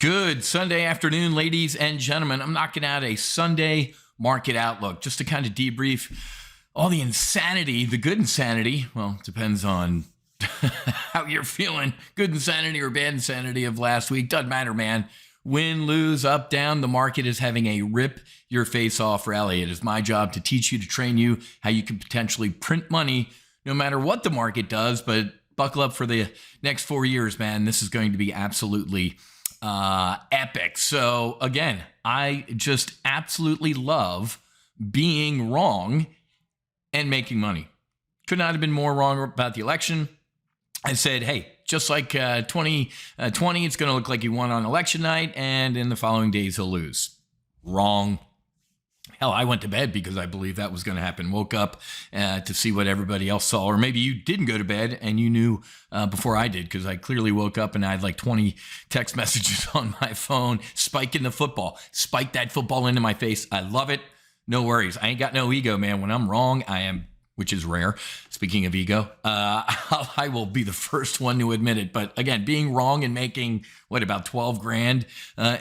Good Sunday afternoon, ladies and gentlemen. I'm knocking out a Sunday market outlook just to kind of debrief all the insanity, the good insanity. Well, it depends on how you're feeling. Good insanity or bad insanity of last week. Doesn't matter, man. Win, lose, up, down. The market is having a rip your face off rally. It is my job to teach you, to train you how you can potentially print money no matter what the market does. But buckle up for the next 4 years, man. This is going to be absolutely epic. So again, I just absolutely love being wrong and making money. Could not have been more wrong about the election. I said, hey, just like 2020, it's going to look like he won on election night, and in the following days he'll lose. Wrong. Hell, I went to bed because I believed that was going to happen. Woke up to see what everybody else saw. Or maybe you didn't go to bed and you knew before I did, because I clearly woke up and I had like 20 text messages on my phone. Spiking the football. Spike that football into my face. I love it. No worries. I ain't got no ego, man. When I'm wrong, I am, which is rare. Speaking of ego, I will be the first one to admit it. But again, being wrong and making, about 12 grand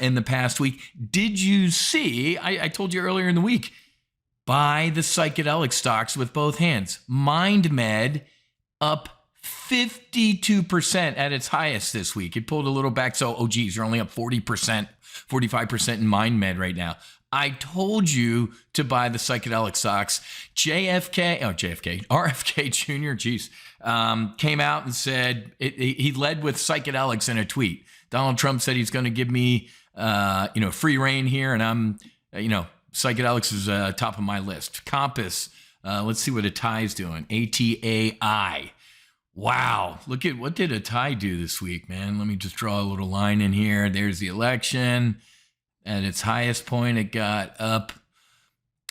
in the past week. Did you see, I told you earlier in the week, buy the psychedelic stocks with both hands. MindMed up 52% at its highest this week. It pulled a little back. So, oh geez, you're only up 40%, 45% in MindMed right now. I told you to buy the psychedelic stocks. RFK Jr., geez, came out and said he led with psychedelics in a tweet. Donald Trump said he's going to give me, free reign here, and I'm, psychedelics is top of my list. Compass, let's see what Atai's doing. ATAI. Wow, look at what did Atai do this week, man? Let me just draw a little line in here. There's the election. At its highest point, it got up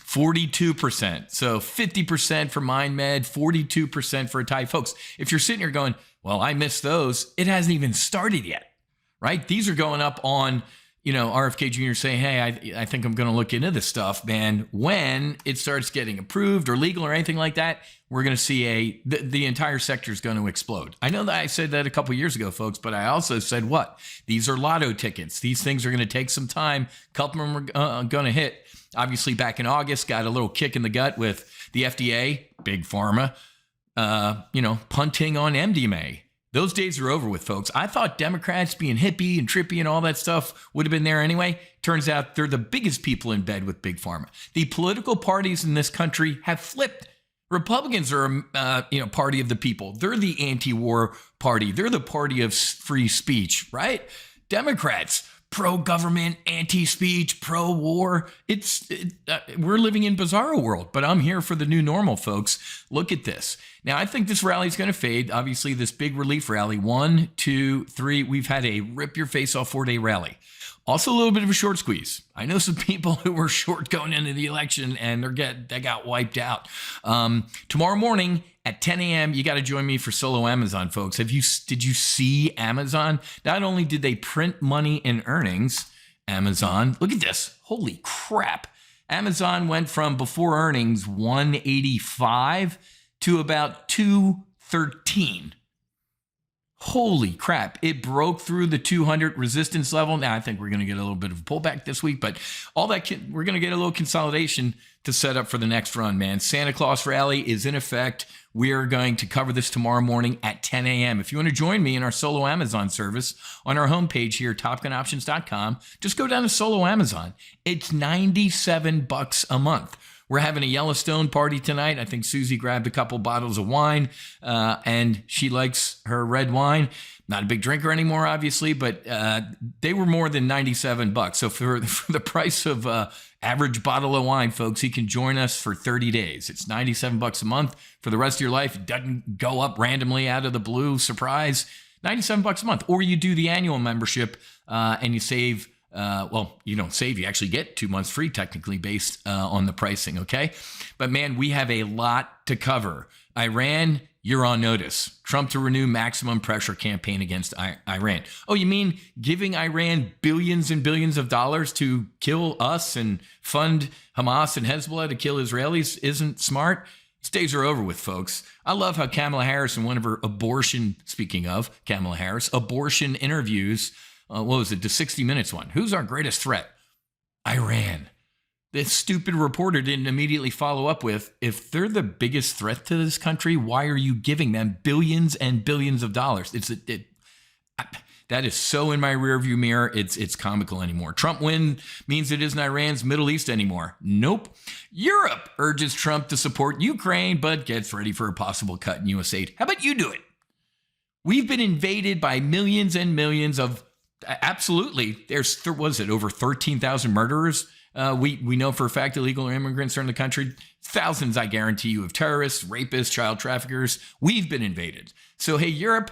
42%. So 50% for MindMed, 42% for Atai. Folks, if you're sitting here going, well, I missed those, it hasn't even started yet, right? These are going up on, RFK Jr. saying, hey, I think I'm going to look into this stuff, man. When it starts getting approved or legal or anything like that, we're going to see the entire sector is going to explode. I know that I said that a couple years ago, folks, but I also said what? These are lotto tickets. These things are going to take some time. A couple of them are going to hit. Obviously, back in August, got a little kick in the gut with the FDA, big pharma, punting on MDMA. Those days are over with, folks. I thought Democrats being hippie and trippy and all that stuff would have been there anyway. Turns out they're the biggest people in bed with big pharma. The political parties in this country have flipped. Republicans are, party of the people. They're the anti-war party. They're the party of free speech, right? Democrats, pro-government, anti-speech, pro-war. We're living in bizarro world, but I'm here for the new normal, folks. Look at this. Now, I think this rally is going to fade. Obviously, this big relief rally, 1, 2, 3. We've had a rip-your-face-off 4-day rally. Also, a little bit of a short squeeze. I know some people who were short going into the election, and they got wiped out. Tomorrow morning at 10 a.m., you got to join me for Solo Amazon, folks. Did you see Amazon? Not only did they print money in earnings, Amazon, look at this. Holy crap. Amazon went from before earnings 185 to about 213. Holy crap. It broke through the 200 resistance level. Now, I think we're going to get a little bit of a pullback this week, but all that we're going to get a little consolidation to set up for the next run, man. Santa Claus rally is in effect. We are going to cover this tomorrow morning at 10 a.m. If you want to join me in our Solo Amazon service on our homepage here, TOPGUNOptions.com, just go down to Solo Amazon. It's $97 a month. We're having a Yellowstone party tonight. I think Susie grabbed a couple bottles of wine, and she likes her red wine. Not a big drinker anymore, obviously, but they were more than $97. So for the price of average bottle of wine, folks, you can join us for 30 days. It's $97 a month for the rest of your life. It doesn't go up randomly out of the blue. Surprise. $97 a month. Or you do the annual membership and you save. You don't save, you actually get 2 months free technically based on the pricing, okay? But man, we have a lot to cover. Iran, you're on notice. Trump to renew maximum pressure campaign against Iran. Oh, you mean giving Iran billions and billions of dollars to kill us and fund Hamas and Hezbollah to kill Israelis isn't smart? These days are over with, folks. I love how Kamala Harris in one of her abortion interviews what was it, the 60 Minutes one? Who's our greatest threat? Iran. This stupid reporter didn't immediately follow up with, if they're the biggest threat to this country, why are you giving them billions and billions of dollars? That is so in my rearview mirror, it's comical anymore. Trump win means it isn't Iran's Middle East anymore. Nope. Europe urges Trump to support Ukraine, but gets ready for a possible cut in U.S. aid. How about you do it? We've been invaded by millions and millions of, absolutely, was it over 13,000 murderers? We know for a fact illegal immigrants are in the country. Thousands, I guarantee you, of terrorists, rapists, child traffickers. We've been invaded. So, hey, Europe,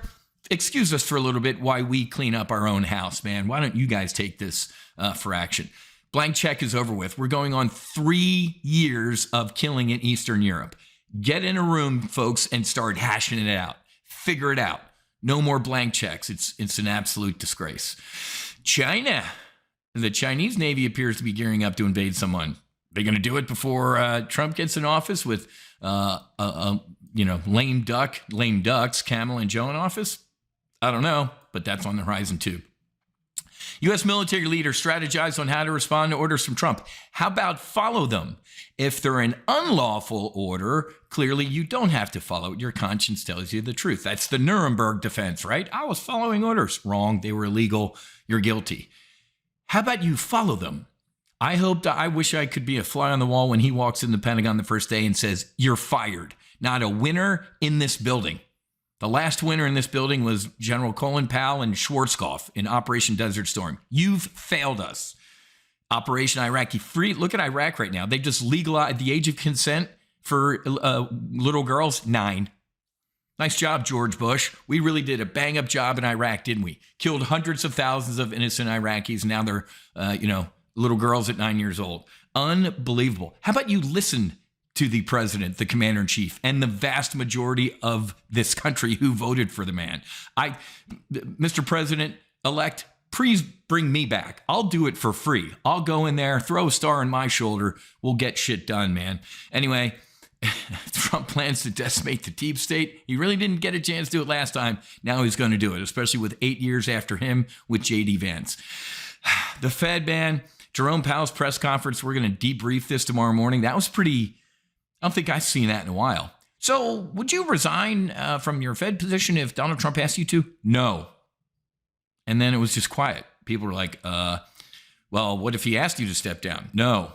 excuse us for a little bit while we clean up our own house, man. Why don't you guys take this for action? Blank check is over with. We're going on 3 years of killing in Eastern Europe. Get in a room, folks, and start hashing it out. Figure it out. No more blank checks. It's an absolute disgrace. China. The Chinese Navy appears to be gearing up to invade someone. They're going to do it before Trump gets in office with, lame ducks, Camel and Joe in office. I don't know, but that's on the horizon too. U.S. military leaders strategize on how to respond to orders from Trump. How about follow them? If they're an unlawful order, clearly you don't have to follow it. Your conscience tells you the truth. That's the Nuremberg defense, right? I was following orders. Wrong. They were illegal. You're guilty. How about you follow them? I wish I could be a fly on the wall when he walks in the Pentagon the first day and says, you're fired. Not a winner in this building. The last winner in this building was General Colin Powell and Schwarzkopf in Operation Desert Storm. You've failed us. Operation Iraqi Free. Look at Iraq right now. They just legalized the age of consent for little girls, 9. Nice job, George Bush. We really did a bang-up job in Iraq, didn't we? Killed hundreds of thousands of innocent Iraqis. Now they're, little girls at 9 years old. Unbelievable. How about you listen to the president, the commander-in-chief, and the vast majority of this country who voted for the man? Mr. President-elect, please bring me back. I'll do it for free. I'll go in there, throw a star on my shoulder. We'll get shit done, man. Anyway, Trump plans to decimate the deep state. He really didn't get a chance to do it last time. Now he's going to do it, especially with 8 years after him with J.D. Vance. The Fed, man, Jerome Powell's press conference, we're going to debrief this tomorrow morning. That was pretty, I don't think I've seen that in a while. So would you resign from your Fed position if Donald Trump asked you to? No. And then it was just quiet. People were like, well, what if he asked you to step down? No.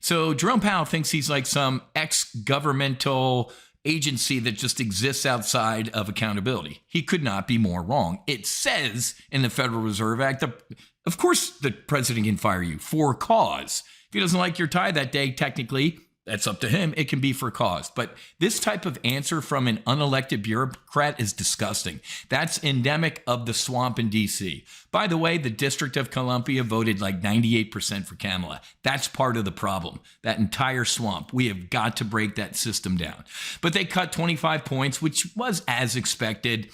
So Jerome Powell thinks he's like some ex-governmental agency that just exists outside of accountability. He could not be more wrong. It says in the Federal Reserve Act that, of course, the president can fire you for cause. If he doesn't like your tie that day, technically, that's up to him. It can be for cause. But this type of answer from an unelected bureaucrat is disgusting. That's endemic of the swamp in D.C. By the way, the District of Columbia voted like 98% for Kamala. That's part of the problem. That entire swamp. We have got to break that system down. But they cut 25 points, which was as expected.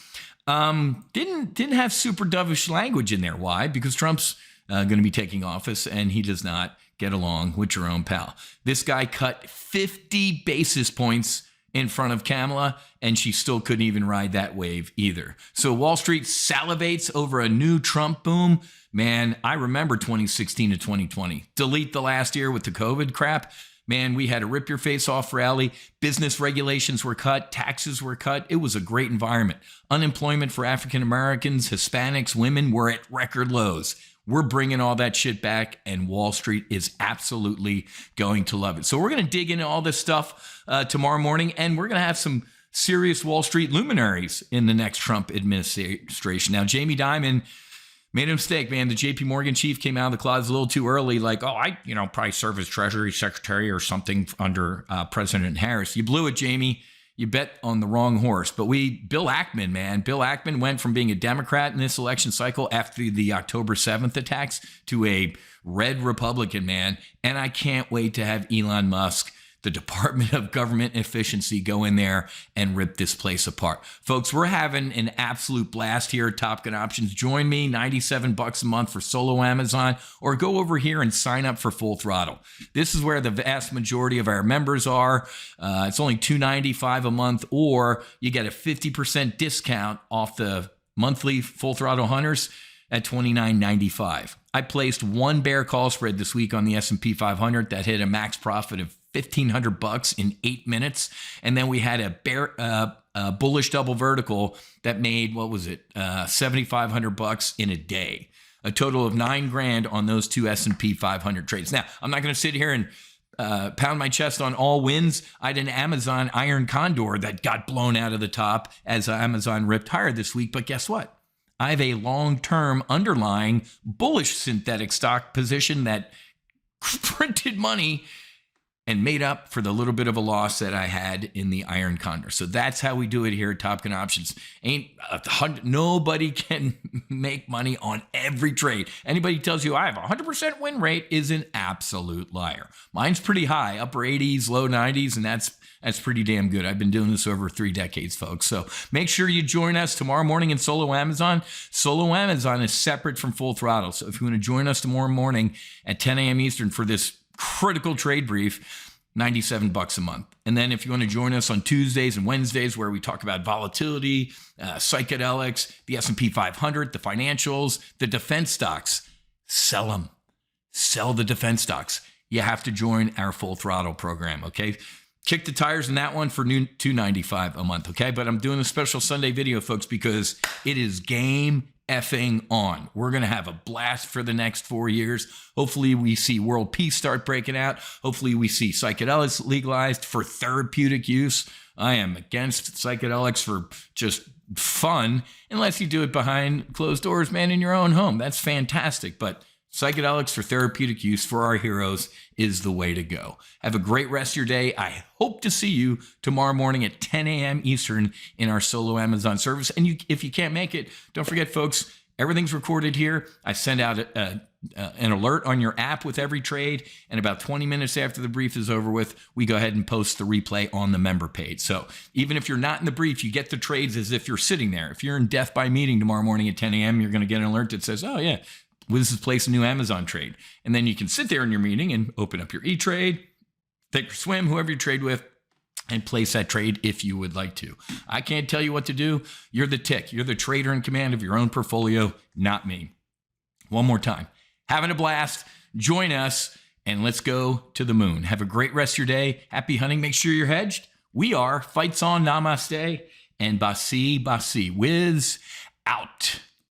Didn't have super dovish language in there. Why? Because Trump's going to be taking office, and he does not get along with Jerome Powell. This guy cut 50 basis points in front of Kamala, and she still couldn't even ride that wave either. So Wall Street salivates over a new Trump boom. Man, I remember 2016 to 2020. Delete the last year with the COVID crap. Man, we had a rip your face off rally. Business regulations were cut. Taxes were cut. It was a great environment. Unemployment for African Americans, Hispanics, women were at record lows. We're bringing all that shit back, and Wall Street is absolutely going to love it. So we're going to dig into all this stuff tomorrow morning, and we're going to have some serious Wall Street luminaries in the next Trump administration. Now, Jamie Dimon made a mistake, man. The JP Morgan chief came out of the closet a little too early, like, oh, I probably serve as Treasury Secretary or something under President Harris. You blew it, Jamie. You bet on the wrong horse. But Bill Ackman, man. Bill Ackman went from being a Democrat in this election cycle after the October 7th attacks to a red Republican, man. And I can't wait to have Elon Musk, the Department of Government Efficiency, go in there and rip this place apart. Folks, we're having an absolute blast here at Top Gun Options. Join me, $97 a month for solo Amazon, or go over here and sign up for Full Throttle. This is where the vast majority of our members are. It's only $295 a month, or you get a 50% discount off the monthly Full Throttle Hunters. at $29.95. I placed one bear call spread this week on the S&P 500 that hit a max profit of $1,500 in 8 minutes. And then we had a bullish double vertical that made, what was it, $7,500 in a day. A total of $9,000 on those two S&P 500 trades. Now, I'm not going to sit here and pound my chest on all wins. I had an Amazon iron condor that got blown out of the top as Amazon ripped higher this week. But guess what? I have a long-term underlying bullish synthetic stock position that printed money and made up for the little bit of a loss that I had in the iron condor. So that's how we do it here at Top Gun Options. Nobody can make money on every trade. Anybody tells you I have a 100% win rate is an absolute liar. Mine's pretty high, upper 80s, low 90s, and that's pretty damn good. I've been doing this over 3 decades, folks. So make sure you join us tomorrow morning in Solo Amazon. Solo Amazon is separate from Full Throttle. So if you want to join us tomorrow morning at 10 a.m. Eastern for this critical trade brief, $97 a month. And then if you want to join us on Tuesdays and Wednesdays where we talk about volatility, psychedelics, the S&P 500, the financials, the defense stocks, sell them. Sell the defense stocks. You have to join our Full Throttle program, okay? Kick the tires in that one for $295 a month, okay? But I'm doing a special Sunday video, folks, because it is game effing on. We're going to have a blast for the next 4 years. Hopefully we see world peace start breaking out. Hopefully we see psychedelics legalized for therapeutic use. I am against psychedelics for just fun, unless you do it behind closed doors, man, in your own home. That's fantastic. But psychedelics for therapeutic use for our heroes is the way to go. Have a great rest of your day. I hope to see you tomorrow morning at 10 a.m. Eastern in our Solo Amazon service. And if you can't make it, don't forget, folks, everything's recorded here. I send out an alert on your app with every trade. And about 20 minutes after the brief is over with, we go ahead and post the replay on the member page. So even if you're not in the brief, you get the trades as if you're sitting there. If you're in death by meeting tomorrow morning at 10 a.m., you're going to get an alert that says, oh, yeah, Wiz has placed a new Amazon trade. And then you can sit there in your meeting and open up your E-Trade, take your swim, whoever you trade with, and place that trade if you would like to. I can't tell you what to do. You're the tick. You're the trader in command of your own portfolio, not me. One more time. Having a blast. Join us, and let's go to the moon. Have a great rest of your day. Happy hunting. Make sure you're hedged. We are. Fights on. Namaste. And Basi Basi. Wiz out.